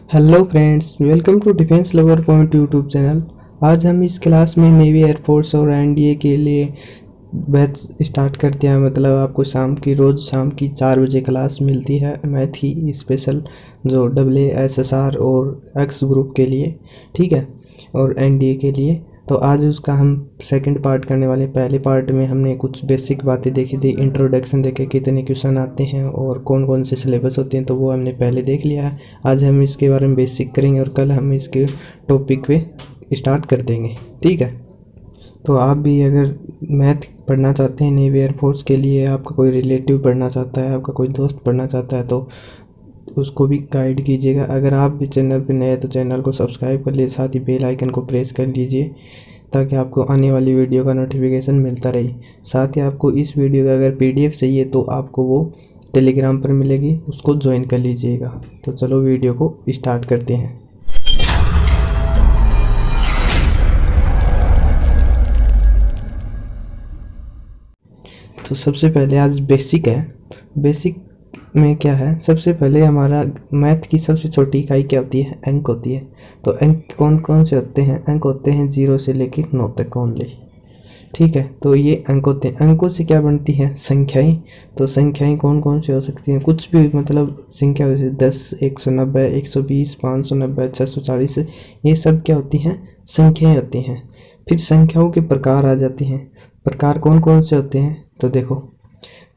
Hello friends, welcome to defence lover point YouTube channel. आज हम इस क्लास में नेवी एयरफोर्स और एनडीए के लिए बैच स्टार्ट करते हैं। मतलब आपको रोज़ शाम की 4 बजे क्लास मिलती है मैथ की स्पेशल, जो AASSR और एक्स ग्रुप के लिए, ठीक है, और एनडीए के लिए। तो आज उसका हम सेकंड पार्ट करने वाले। पहले पार्ट में हमने कुछ बेसिक बातें देखी थी, इंट्रोडक्शन देखे, कितने क्वेश्चन आते हैं और कौन कौन से सिलेबस होते हैं, तो वो हमने पहले देख लिया है। आज हम इसके बारे में बेसिक करेंगे और कल हम इसके टॉपिक पे स्टार्ट कर देंगे, ठीक है। तो आप भी अगर मैथ पढ़ना चाहते हैं नेवी एयरफोर्स के लिए, आपका कोई रिलेटिव पढ़ना चाहता है, आपका कोई दोस्त पढ़ना चाहता है, तो उसको भी गाइड कीजिएगा। अगर आप भी चैनल पर नए हैं तो चैनल को सब्सक्राइब कर लीजिए, साथ ही बेल आइकन को प्रेस कर लीजिए ताकि आपको आने वाली वीडियो का नोटिफिकेशन मिलता रहे। साथ ही आपको इस वीडियो का अगर PDF चाहिए तो आपको वो टेलीग्राम पर मिलेगी, उसको ज्वाइन कर लीजिएगा। तो चलो वीडियो को स्टार्ट करते हैं। तो सबसे पहले आज बेसिक है। बेसिक में क्या है, सबसे पहले हमारा मैथ की सबसे छोटी इकाई क्या होती है, अंक होती है। तो अंक कौन कौन से होते हैं? अंक होते हैं 0 से लेकर 9 तक ओनली, ठीक है। तो ये अंक होते हैं। अंकों से क्या बनती है? संख्याएं। तो संख्याएं कौन कौन सी हो सकती हैं? कुछ भी, मतलब संख्या जैसे 10, 190, 120, 590, 640, ये सब क्या होती हैं? संख्याएं होती हैं। फिर संख्याओं के प्रकार आ जाते हैं। प्रकार कौन कौन से होते हैं? तो देखो,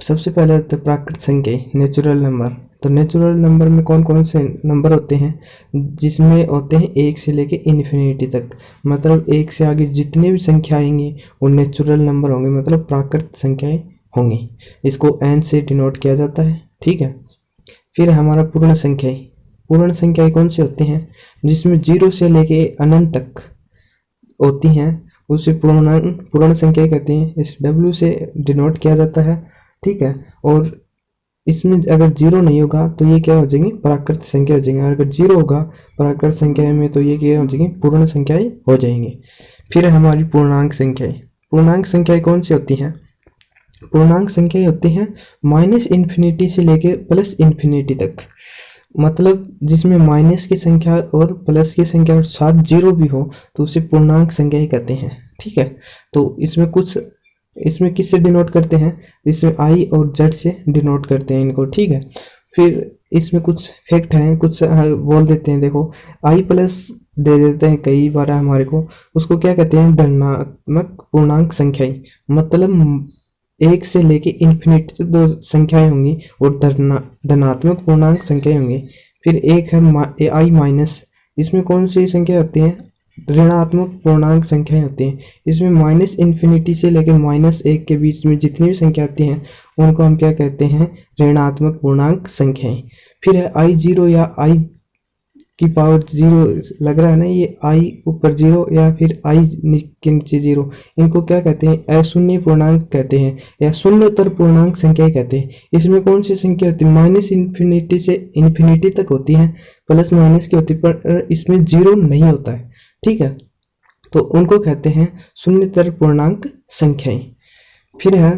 सबसे पहले होते हैं प्राकृत संख्या, नेचुरल नंबर। तो नेचुरल नंबर में कौन कौन से नंबर होते हैं? जिसमें होते हैं 1 से लेके इन्फिनिटी तक। मतलब 1 से आगे जितने भी संख्या आएंगी वो नेचुरल नंबर होंगे, मतलब प्राकृत संख्याएं होंगी। इसको n से डिनोट किया जाता है, ठीक है। फिर हमारा पूर्ण संख्याएं। पूर्ण संख्याएं कौन सी होती हैं? जिसमें 0 से लेके अनंत तक होती हैं, उसे पूर्ण संख्या कहते हैं। इस W से डिनोट किया जाता है, ठीक है। और इसमें अगर 0 नहीं होगा तो ये क्या हो जाएंगी? प्राकृत संख्या हो जाएंगी। अगर 0 होगा प्राकृत संख्या में तो ये क्या हो जाएंगी? पूर्ण संख्याएं हो जाएंगी। फिर हमारी पूर्णांक संख्याएं। पूर्णांक संख्याएं कौन सी होती हैं? पूर्णांक संख्याएं होती हैं -इन्फिनिटी से लेकर +इन्फिनिटी तक। मतलब जिसमें माइनस की संख्या और प्लस की संख्या और साथ 0 भी हो तो उसे पूर्णांक संख्या ही कहते हैं, ठीक है। तो इसमें किससे डिनोट करते हैं? इसमें I और Z से डिनोट करते हैं इनको, ठीक है। फिर इसमें कुछ फैक्ट हैं, कुछ बोल देते हैं। देखो, I+ दे देते हैं कई बार हमारे को, उसको क्या कहते हैं? धनात्मक पूर्णांक संख्याएं। मतलब 1 से लेके इन्फिनिटी तक 2 संख्याएं होंगी और धनात्मक पूर्णांक संख्याएं होंगी। फिर एक है I-। इसमें कौन सी संख्या होती हैं? ऋणात्मक पूर्णांक संख्याएं होती हैं। इसमें -इन्फिनिटी से लेकर -1 के बीच में जितनी भी संख्या आती हैं उनको हम क्या कहते हैं? ऋणात्मक पूर्णांक संख्याएं। फिर है I0 या I की पावर 0 लग रहा है ना, ये I ऊपर 0 या फिर I के नीचे 0, इनको क्या कहते हैं? अशून्य पूर्णांक कहते हैं या शून्योत्तर पूर्णांक संख्या कहते हैं। इसमें कौन सी संख्या होती है? -इन्फिनिटी से इन्फिनिटी तक होती है, प्लस माइनस की होती है, पर इसमें 0 नहीं होता है, ठीक है। तो उनको कहते हैं शून्योत्तर पूर्णांक संख्याएं। फिर है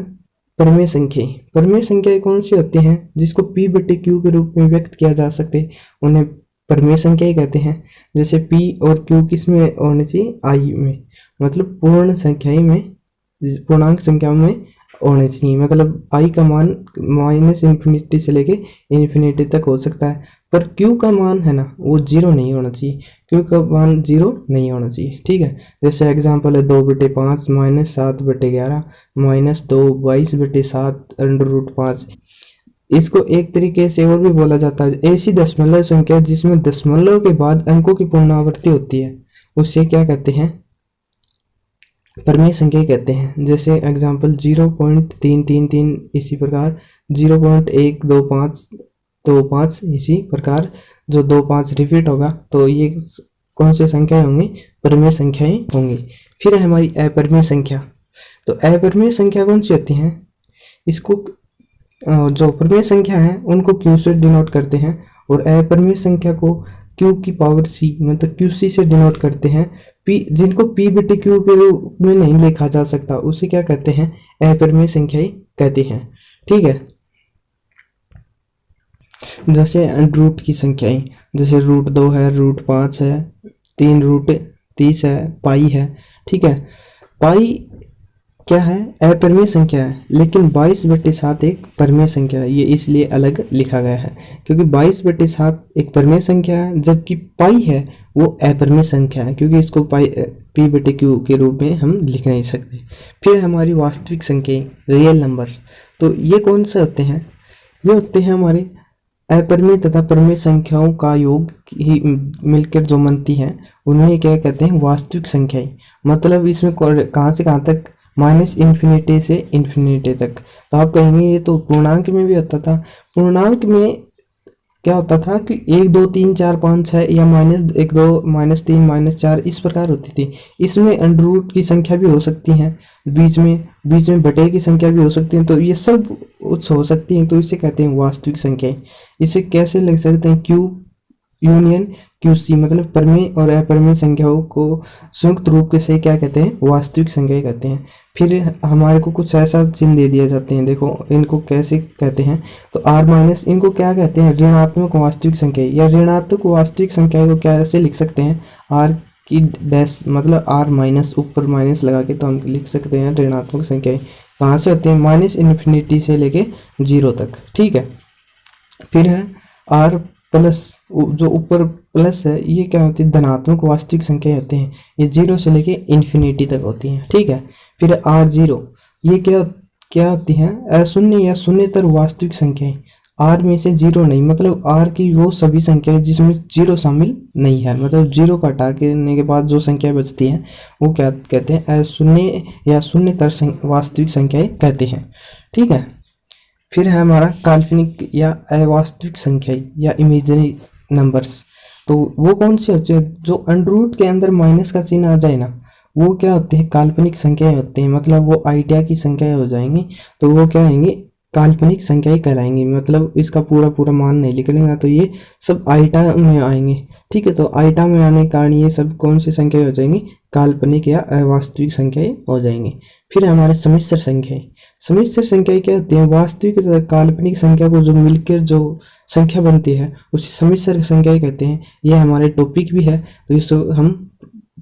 परमेय संख्याएं। परमेय संख्याएं कौन सी होती हैं? जिसको P/Q के रूप में व्यक्त किया जा सकते, उन्हें परमेय संख्याएं कहते हैं। जैसे P और Q किस में होनी चाहिए? I में। मतलब पूर्ण संख्याएं में, पूर्णांक संख्याओं में होने चाहिए। मतलब I का मान -इन्फिनिटी से लेके इन्फिनिटी तक हो सकता है, पर Q का मान है ना, वो 0 नहीं होना चाहिए। Q का मान 0 नहीं होना चाहिए, ठीक है। जैसे एग्जांपल है 2/5 -7/11 -2 22/7 √5। इसको एक तरीके से और भी बोला जाता है, ऐसी दशमलव संख्या जिसमें दशमलव के बाद अंकों की पुनरावृत्ति होती है, उसे क्या कहते हैं? परमेय संख्या कहते हैं। जैसे एग्जांपल 0.333, इसी प्रकार 0.12525, इसी प्रकार जो 25 रिपीट होगा तो ये कौन सी संख्याएं होंगी? परमेय संख्याएं होंगी। फिर है हमारी अपरमेय संख्या। तो अपरमेय संख्या कौन सी होती हैं? इसको जो परमेय संख्या है उनको Q से डिनोट करते हैं और अपरमेय संख्या को Q की पावर C मतलब QC से डिनोट करते हैं। जिनको P/Q के रूप में नहीं लिखा जा सकता उसे क्या कहते हैं? अपरमेय संख्याएं कहते हैं, ठीक है। जैसे रूट की संख्याएं, जैसे √2 है, √5 है, 3√30 है, पाई है। ठीक है, पाई क्या है, अपरिमेय संख्या है, लेकिन 22/7 एक परिमेय संख्या है। ये इसलिए अलग लिखा गया है क्योंकि 22/7 एक परिमेय संख्या है, जबकि पाई है वो अपरिमेय संख्या है, क्योंकि इसको पाई p/q के रूप में हम लिख नहीं सकते। फिर हमारी वास्तविक संख्याएं, रियल नंबर्स, तो ये कौन से होते हैं, ये होते हैं हमारे अपरिमेय तथा परिमेय संख्याओं का योग ही मिलकर जो बनती हैं, उन्हें क्या कहते हैं, वास्तविक संख्याएं। मतलब इसमें कहाँ से कहाँ तक, -∞ से ∞ तक। तो आप कहेंगे ये तो पूर्णांक में भी होता था। पूर्णांक में क्या होता था कि 1 2 3 4 5 6 या -1 2 -3 -4 इस प्रकार होती थी। इसमें अंडर रूट की संख्या भी हो सकती है, बीच में बटे की संख्या भी हो सकती है, तो ये सब उत्स हो सकती हैं, तो इसे कहते हैं वास्तविक संख्याएं। इसे कैसे लिख सकते हैं, Q यूनियन QC, मतलब परिमेय और अपरिमेय संख्याओं को संयुक्त रूप से क्या कहते हैं, वास्तविक संख्याएं कहते हैं। फिर हमारे को कुछ ऐसा चिन्ह दे दिए जाते हैं, देखो इनको कैसे कहते हैं, तो R-, इनको क्या कहते हैं, ऋणात्मक वास्तविक संख्या, या ऋणात्मक वास्तविक संख्या को कैसे लिख सकते हैं, R की डैश, मतलब R- ऊपर माइनस लगा के तो हम लिख सकते हैं ऋणात्मक संख्याएं। कहाँ से होते हैं, -∞ से लेके 0 तक। ठीक है, फिर है R+, जो ऊपर प्लस है, ये क्या होती है, धनात्मक वास्तविक संख्या होते हैं, ये 0 से लेके ∞ तक होती हैं। ठीक है, फिर R0, ये क्या होती हैं, अशून्य या शून्यतर वास्तविक संख्याएं। R में से 0 नहीं, मतलब R की वो सभी संख्याएं जिसमें 0 शामिल नहीं है, मतलब 0 का हटाने के बाद जो संख्या बचती हैं वो क्या कहते हैं, अशून्य या शून्यतर वास्तविक संख्याएं कहते हैं। ठीक है, फिर है हमारा काल्पनिक या अवास्तविक संख्याएं या इमेजिनरी नंबर्स। तो वो कौन सी होती है, जो अंडर रूट के अंदर माइनस का चिन्ह आ जाए ना, वो क्या होते हैं, काल्पनिक संख्याएं होती हैं, मतलब वो आइडिया की संख्याएं हो जाएंगी, तो वो क्या आएंगी, काल्पनिक संख्याएं कहलाएंगी। मतलब इसका पूरा मान नहीं निकलेगा, तो ये सब आइटा में आएंगे। ठीक है, तो आइटा में आने के कारण ये सब कौन सी संख्याएं हो जाएंगी, काल्पनिक या अवास्तविक संख्याएं हो जाएंगी। फिर हमारे सम्मिश्र संख्याएं, सम्मिश्र संख्याएं क्या होती हैं, वास्तविक तथा काल्पनिक संख्या को जो मिलकर जो संख्या बनती है उसे सम्मिश्र संख्याएं कहते हैं। ये हमारे टॉपिक भी है, तो इसको हम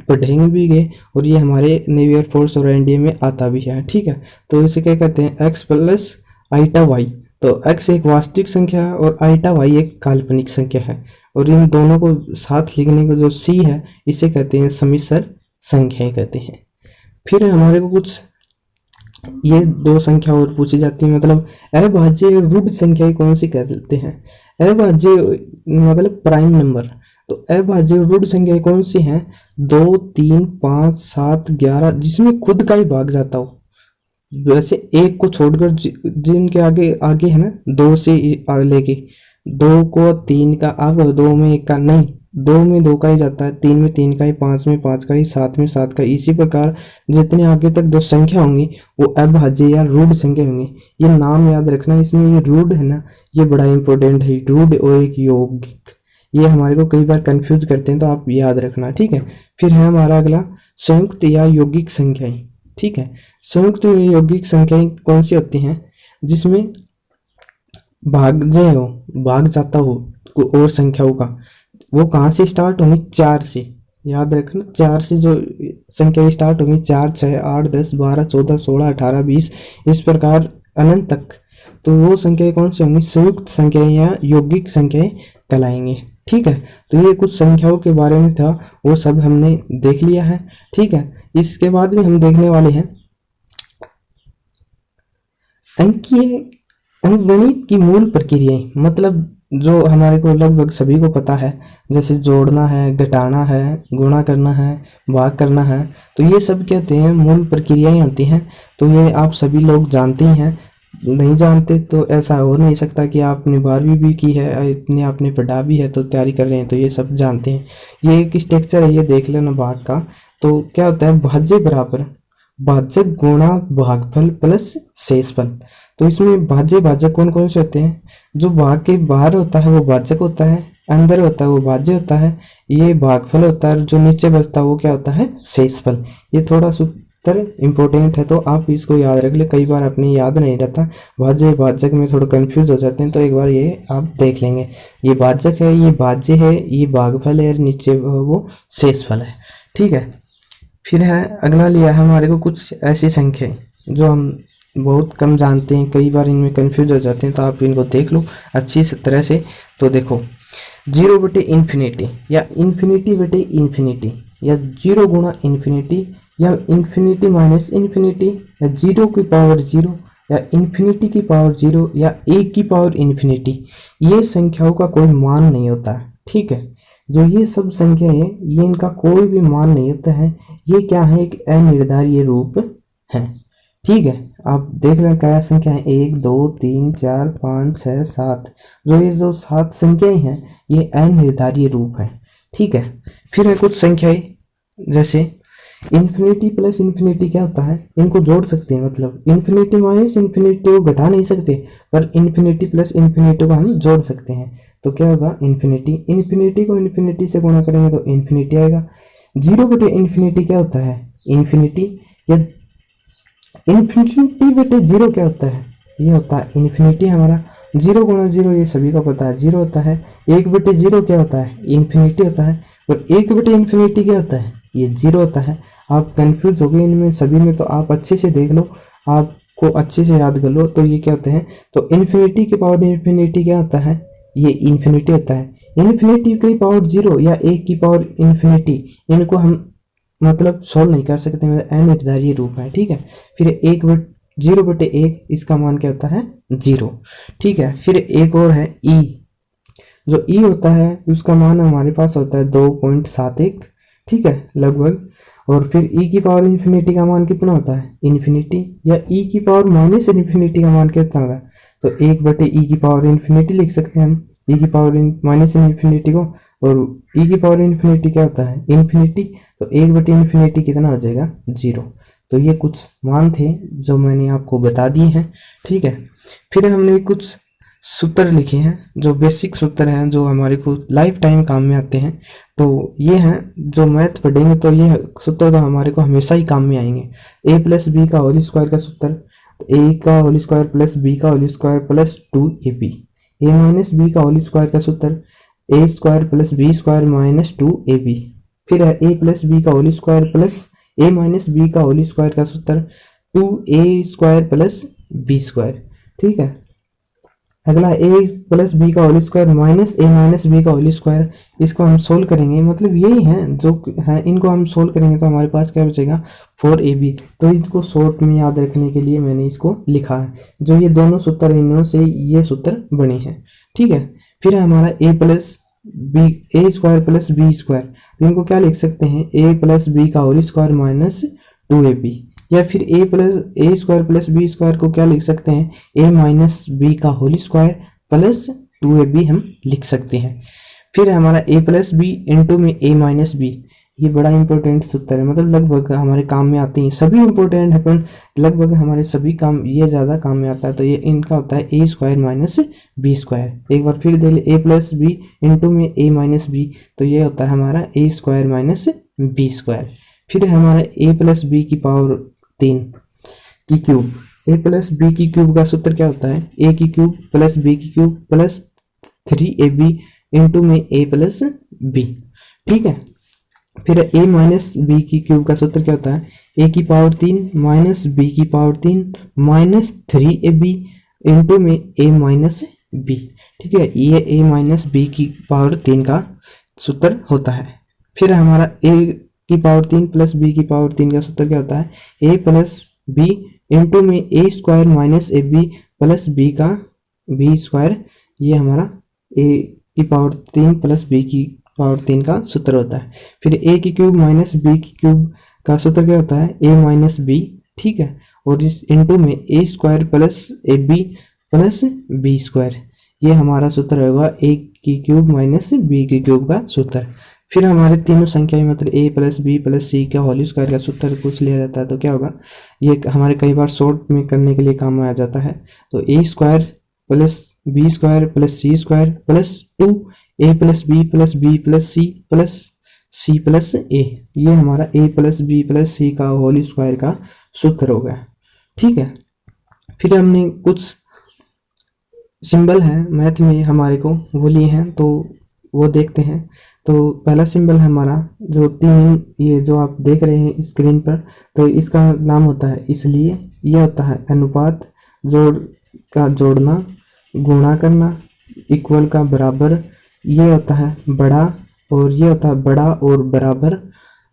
पढ़ेंगे भी गए, और ये हमारे नेवी एयरफोर्स और एनडीए में आता भी है। ठीक है, तो इसे क्या कहते हैं, x + i/y। तो x एक वास्तविक संख्या है और i/y एक काल्पनिक संख्या है, और इन दोनों को साथ लिखने को जो c है, इसे कहते हैं सम्मिश्र संख्याएं कहते हैं। फिर हमारे को कुछ ये 2 संख्या और पूछी जाती है, मतलब अभाज्य रूढ़ संख्याएं कौन सी कहते हैं, अभाज्य मतलब प्राइम नंबर। तो अभाज्य रूढ़ संख्याएं कौन सी हैं, 2 3 5 7 11, जिसमें खुद का ही भाग जाता हो। वैसे एक को छोड़कर जिनके आगे आगे है ना, 2 से लेके 2 को 3 का आगे, 2 में 1 का नहीं, 2 में 2 का ही जाता है, 3 में 3 का ही, 5 में 5 का ही, 7 में 7 का। इसी प्रकार जितने आगे तक जो संख्या होंगी वो अभाज्य या रूढ़ संख्या होंगी। ये नाम याद रखना, इसमें ये रूढ़ है ना, ये बड़ा इंपॉर्टेंट है, रूढ़ और एक यौगिक, ये हमारे को कई बार कंफ्यूज करते हैं, तो आप याद रखना। ठीक है, फिर है हमारा अगला संयुक्त या यौगिक संख्याएं। ठीक है, संयुक्त या यौगिक संख्याएं कौन सी होती हैं, जिसमें भाग जाता हो और संख्याओं का, वो कहाँ से स्टार्ट होंगी, 4 से। याद रखना, 4 से जो संख्या स्टार्ट होंगी, 4 6 8 10 12 14 16 18 20, इस प्रकार अनंत तक, तो वो संख्याएं कौन सी होंगी, संयुक्त संख्याएं या यौगिक संख्याएं कहलाएंगी। ठीक है, तो ये कुछ संख्याओं के बारे में था, वो सब हमने देख लिया है। ठीक है, इसके बाद में हम देखने वाले हैं अंकगणित की मूल प्रक्रियाएं, मतलब जो हमारे को लगभग सभी को पता है, जैसे जोड़ना है, घटाना है, गुणा करना है, भाग करना है, तो ये सब कहते हैं मूल प्रक्रियाएं होती हैं। तो ये आप सभी लोग जानते ही हैं, नहीं जानते तो ऐसा हो नहीं सकता कि आपने 12वीं भी की है, इतने आपने पढ़ा भी है, तो तैयारी कर रहे हैं, तो ये सब जानते हैं। ये एक स्ट्रक्चर है, ये देख लेना भाग का। तो क्या होता है, भाज्य बराबर भाजक गुणा भागफल प्लस शेषफल। तो इसमें भाज्य भाजक कौन कौन से होते हैं, जो भाग के बाहर होता है वो भाजक होता है, अंदर होता है वो भाज्य होता है, ये भागफल होता है, जो नीचे बचता है वो क्या होता है, शेषफल। ये थोड़ा सूत्र इम्पोर्टेंट है, तो आप इसको याद रख ले, कई बार अपनी याद नहीं रहता, भाज्य भाजक में थोड़ा कंफ्यूज हो जाते हैं, तो एक बार ये आप देख लेंगे। ये भाजक है, ये भाज्य है, ये भागफल है, नीचे वो शेषफल है, ठीक है। फिर है अगला लिया है हमारे को कुछ ऐसी संख्याएं जो हम बहुत कम जानते हैं, कई बार इनमें कंफ्यूज हो जाते हैं, तो आप इनको देख लो अच्छी तरह से। तो देखो 0 बटे इन्फिनिटी या इन्फिनिटी बटे इन्फिनिटी या 0 गुणा इन्फिनिटी या इन्फिनिटी माइनस इन्फिनिटी या 0 की पावर 0 या इन्फिनिटी की पावर 0 या 1 की पावर इन्फिनिटी, ये संख्याओं का कोई मान नहीं होता है, ठीक है। जो ये सब संख्या है ये इनका कोई भी मान नहीं होता है, ये क्या है, एक अनिर्धारित रूप है, ठीक है। आप देख लें क्या संख्या है, 1 2 3 4 5 6 7, जो ये जो 7 संख्याएं हैं ये अनिर्धारित रूप है, ठीक है। फिर है कुछ संख्याएं जैसे इन्फिनिटी प्लस इन्फिनिटी क्या होता है, इनको जोड़ सकते हैं, मतलब इन्फिनिटी माइनस इन्फिनिटी को घटा नहीं सकते, पर इन्फिनिटी प्लस इन्फिनिटी को हम जोड़ सकते हैं, तो क्या होगा इन्फिनिटी, इन्फिनिटी को इन्फिनिटी से गुणा करेंगे तो इन्फिनिटी आएगा। 0 बटे इन्फिनिटी क्या होता है, इन्फिनिटी, या इन्फिनिटी बटे 0 क्या होता है, ये होता है इन्फिनिटी हमारा। 0 गुणा 0 ये सभी को पता है 0 होता है। 1 बटे 0 क्या होता है, इन्फिनिटी होता है, और 1 बटे इन्फिनिटी क्या होता है, ये 0 होता है। आप कंफ्यूज हो गए इनमें सभी में, तो आप अच्छे से देख लो, आपको अच्छे से याद कर लो, तो ये क्या होते हैं, तो इन्फिनिटी की पावर इन्फिनिटी क्या होता है, ये इन्फिनिटी होता है। इन्फिनिटी की पावर 0 या 1 की पावर इन्फिनिटी, इनको हम मतलब सॉल्व नहीं कर सकते, मेरा अनिर्धारित रूप है, ठीक है। फिर 0 बटे 1 इसका मान क्या होता है, 0, ठीक है। फिर एक और है ई, जो ई होता है उसका मान हमारे पास होता है 2.71, ठीक है लगभग। और फिर ई की पावर इन्फिनिटी का मान कितना होता है, इन्फिनिटी, या ई की पावर माइनस इन्फिनिटी का मान कितना होगा, तो 1 बटे ई की पावर इन्फिनिटी लिख सकते हैं हम, ई की पावर माइनस इन्फिनिटी को, और ई की पावर इन्फिनिटी क्या होता है, इन्फिनिटी, तो 1 बटे इन्फिनिटी कितना हो जाएगा, 0। तो ये कुछ मान थे जो मैंने आपको बता दिए हैं, ठीक है। फिर हमने कुछ सूत्र लिखे हैं जो बेसिक सूत्र हैं, जो हमारे को लाइफ टाइम काम में आते हैं, तो ये हैं जो मैथ पढ़ेंगे तो ये सूत्र तो हमारे को हमेशा ही काम में आएंगे। a प्लस बी का होल स्क्वायर का सूत्र, a का होल स्क्वायर प्लस b का whole square plus 2ab, a minus b का होल स्क्वायर का सूत्र a square plus B square minus 2ab। फिर है a प्लस बी का whole square plus a minus b का होल स्क्वायर का सूत्र 2a square plus b square, ठीक है। अगला a प्लस बी का whole square minus a minus b का होल स्क्वायर, इसको हम सोल्व करेंगे, मतलब यही है जो है, इनको हम सोल्व करेंगे तो हमारे पास क्या बचेगा, 4ab। तो इसको शॉर्ट में याद रखने के लिए मैंने इसको लिखा है, जो ये दोनों सूत्र इनमें से ये सूत्र बने हैं, ठीक है। फिर है हमारा a plus b a square plus B square, तो इनको क्या लिख सकते हैं, a प्लस बी का होल स्क्वायर माइनस 2ab, या फिर a plus a square plus B square को क्या लिख सकते हैं, a माइनस बी का होल स्क्वायर प्लस 2ab हम लिख सकते हैं। फिर हमारा a प्लस बी इंटू में a माइनस बी, ये बड़ा इंपॉर्टेंट सूत्र है, मतलब लगभग हमारे काम में आते हैं, सभी इंपॉर्टेंट है पर लगभग हमारे सभी काम ये ज़्यादा काम में आता है। तो ये इनका होता है a square minus b square. एक बार फिर दे ले, a प्लस बी इंटू में a माइनस बी, तो ये होता है हमारा a square minus b square. फिर हमारा a प्लस बी की पावर 3 की क्यूब, a प्लस बी की क्यूब का सूत्र क्या होता है, a की क्यूब प्लस b की क्यूब प्लस 3ab इंटू में a प्लस बी, ठीक है। फिर a माइनस बी की क्यूब का सूत्र क्या होता है, a की पावर 3 माइनस b की पावर 3 माइनस 3ab इंटू में a माइनस बी, ठीक है। ये a माइनस बी की पावर 3 का सूत्र होता है। फिर हमारा a की पावर 3 प्लस b की पावर 3 का सूत्र क्या होता है, a प्लस बी इंटू में a square minus a b plus b का b स्क्वायर, ये हमारा a की पावर 3 प्लस b की पावर 3 का सूत्र होता है। फिर a की क्यूब माइनस b की क्यूब का सूत्र क्या होता है, a माइनस बी, ठीक है। और इस इंटू में a square plus a b plus B square, ये हमारा सूत्र होगा a की क्यूब माइनस b की क्यूब का सूत्र। फिर हमारे तीनों संख्याएं मतलब a प्लस बी प्लस सी का होल स्क्वायर का सूत्र पूछ लिया जाता है, तो क्या होगा, ये हमारे कई बार शॉर्ट में करने के लिए काम में आ जाता है। तो a square plus B square plus C square plus 2a plus B plus B plus C plus C plus A, ये हमारा ए प्लस बी प्लस सी का होल स्क्वायर का सूत्र हो गया। ठीक है, फिर हमने कुछ सिंबल हैं मैथ में हमारे को वो लिए हैं, तो वो देखते हैं। तो पहला सिंबल है हमारा जो तीन, ये जो आप देख रहे हैं स्क्रीन पर, तो इसका नाम होता है इसलिए। ये होता है अनुपात, जोड़ का जोड़ना, गुणा करना, इक्वल का बराबर, ये होता है बड़ा, और ये होता है बड़ा और बराबर,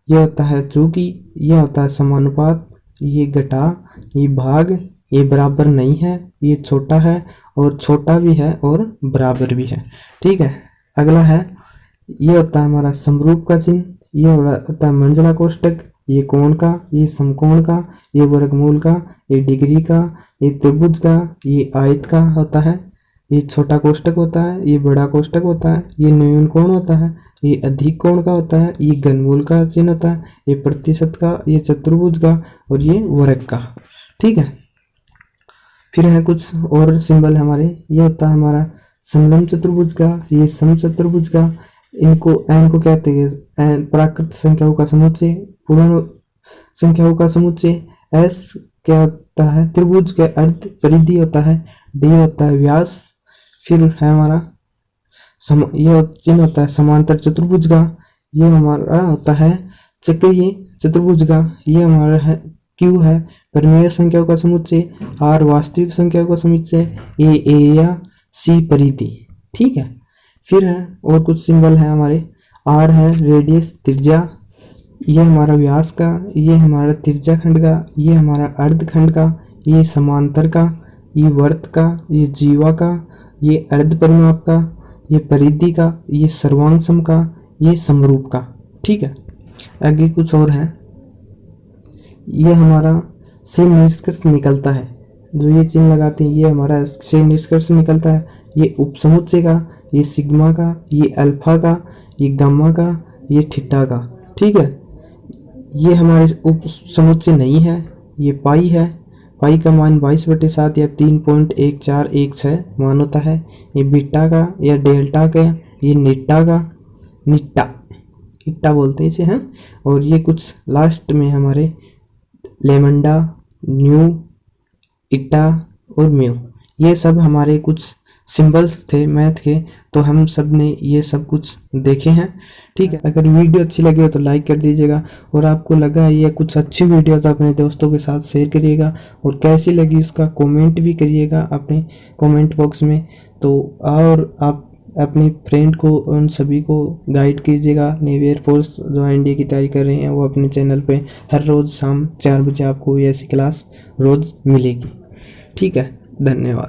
ये होता है चूंकि, ये होता है समानुपात, ये घटा, ये भाग, ये बराबर नहीं है, ये छोटा है और छोटा भी है और बराबर भी है। ठीक है, अगला है, ये होता है हमारा समरूप का चिन्ह, ये होता है मंझला कोष्टक, ये कोण का, ये समकोण का, ये वर्गमूल का, ये डिग्री का, ये त्रिभुज का, ये आयत का होता है, ये छोटा कोष्टक होता है, ये बड़ा कोष्टक होता है, ये न्यून कोण होता है, ये अधिक कोण का होता है, ये घनमूल का चिन्ह होता है, ये प्रतिशत का, ये चतुर्भुज का, और ये वर्ग का। ठीक है, फिर है कुछ और सिंबल हमारे, ये होता है हमारा समलंब चतुर्भुज का, ये समचतुर्भुज का, इनको एन को कहते हैं प्राकृत संख्याओं का समुच्चय, पूर्ण संख्याओं का समुच्चय। एस क्या होता है, त्रिभुज के अर्ध परिधि होता है। डी होता है व्यास। फिर है हमारा ये चिन्ह होता है समांतर चतुर्भुज का, ये हमारा होता है चक्रीय चतुर्भुज का, ये हमारा है क्यू है परिमेय संख्याओं का समुच्चय। आर वास्तविक संख्याओं का समुच्चय। ए एरिया, सी परिधि। ठीक है, फिर है और कुछ सिंबल है हमारे, आर है रेडियस त्रिज्या, ये हमारा व्यास का, ये हमारा त्रिज्या खंड का, ये हमारा अर्धखंड का, ये समांतर का, ये वर्त का, ये जीवा का, ये अर्ध परिमाप का, ये परिधि का, ये सर्वांग सम का, ये समरूप का। ठीक है, आगे कुछ और है, ये हमारा से निष्कर्ष निकलता है, जो ये चिन्ह लगाते हैं ये हमारा से निष्कर्ष निकलता है। ये उपसमुच्चय का, ये सिग्मा का, ये अल्फा का, ये गामा का, ये थीटा का। ठीक है, ये हमारे उप समुच्चय नहीं है, ये पाई है। पाई का मान 22/7 या 3.1416 मान होता है। ये बीटा का या डेल्टा का, ये निट्टा का, निट्टा बोलते हैं इसे हैं। और ये कुछ लास्ट में हमारे लेमंडा, न्यू, इटा और म्यू, ये सब हमारे कुछ सिंबल्स थे मैथ के, तो हम सब ने ये सब कुछ देखे हैं। ठीक है, अगर वीडियो अच्छी लगी हो तो लाइक कर दीजिएगा, और आपको लगा ये कुछ अच्छी वीडियो तो अपने दोस्तों के साथ शेयर करिएगा, और कैसी लगी उसका कमेंट भी करिएगा अपने कमेंट बॉक्स में। तो और आप अपने फ्रेंड को, उन सभी को गाइड कीजिएगा। नेवी एयरफोर्स जो एनडीए की तैयारी कर रहे हैं वो अपने चैनल पे हर रोज़ शाम 4 बजे आपको ये ऐसी क्लास रोज़ मिलेगी। ठीक है, धन्यवाद।